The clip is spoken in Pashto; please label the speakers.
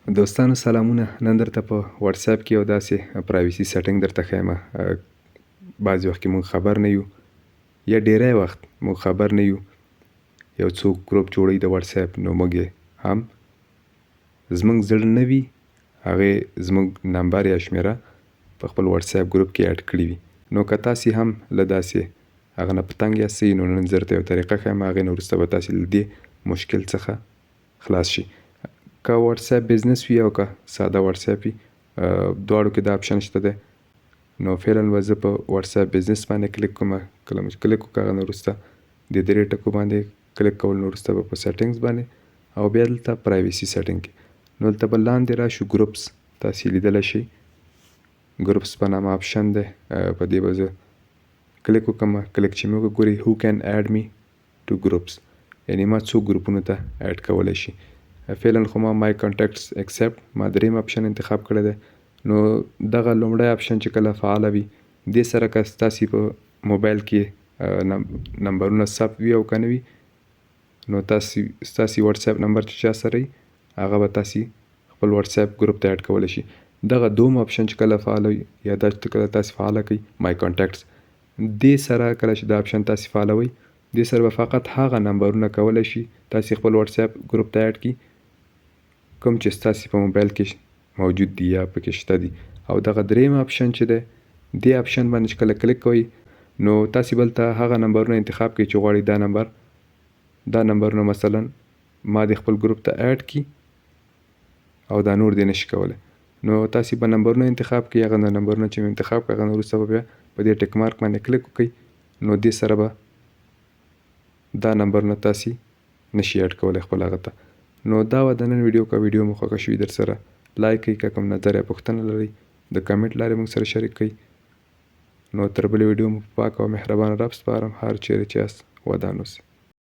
Speaker 1: دوستانو سلامونه. نن درته په واتس اپ کې یو داسې پرایوسي سیټینګ درته ښیم. بعضې وخت کې موږ خبر نه یو یا ډیری وخت موږ خبر نه یو یو څوک ګروپ جوړوي د واتس اپ، نو موږ یې هم زموږ زړه نه وي هغې زموږ نمبر یا شمیره په خپل واتس اپ ګروپ کې اډ کړي وي. نو که تاسې هم له داسې هغه نه په تنګ یاستئ نو نن زه درته یو طریقه ښیم، هغې نه وروسته به تاسې له دې مشکل څخه خلاص شئ. که واتس اپ بزنس وي او که ساده واتس اپ وي، دواړو کې دا اپشن شته دی. نو فعلا به زه په واتس اپ بزنس باندې کلیک کوم. کله مې چې کلیک وکړه هغه نه وروسته د درې ټکو باندې کلیک کول، نه وروسته به په سیټینګز باندې او بیا دلته پرایوسي سیټینګ کې نو دلته به لاندې راشو ګروپس تاسې لیدلی شئ. ګروپس په نامه اپشن دی، په دې به زه کلیک وکړم. کلیک چې مې وکړه ګورئ هو کین ایډ می ټو ګروپس، یعنې ما څو ګروپونو ته ایډ کولی شي. فعلا خو ما مای کانټیکټس اکسپټ ما دریم اپشن انتخاب کړی دی. نو دغه لومړی اپشن چې کله فعاله وي دې سره که ستاسې په موبایل کې نمبرونه ثبت وي او که نه وي نو ستاسې واتس اپ نمبر چې چا سره وي هغه به تاسې خپل واتس اپ ګروپ ته ایډ کولی شي. دغه دوم اپشن چې کله فعاله وي یا دا چې کله تاسې فعاله کړئ مای کانټیکټس، دې سره کله چې دا اپشن تاسې فعالوئ دې سره به فقط هغه نمبرونه کولی شي تاسې خپل واتس اپ ګروپ ته ایډ کړي کوم چې ستاسې په موبایل کې موجود دي یا پکې شته دي. او دغه دریم اپشن چې دی دې اپشن باندې چې کله کلیک کوئ نو تاسې به هلته هغه نمبرونه انتخاب کړئ چې غواړئ دا نمبرونه مثلا ما د خپل ګروپ ته ایډ کړي او دا نور دې نشي کولی. نو تاسې به نمبرونه انتخاب کړئ. هغه نمبرونه چې مې انتخاب کړه هغه نه وروسته به بیا په دې ټک مارک باندې کلیک وکړئ نو دې سره به دا نمبرونه تاسې نشي ایډ کولی خپل هغه ته. نو دا وه د نن ویډیو. که ویډیو مو خوښه شوي در سره لایک کړئ، که کوم نظر یا پوښتنه لرئ د کمنټ لارې موږ سره شریک کړئ. نو تر بلې ویډیو مو په پاک او مهربان رب سپارم. هر چیرې چې یاست ودان اوسئ.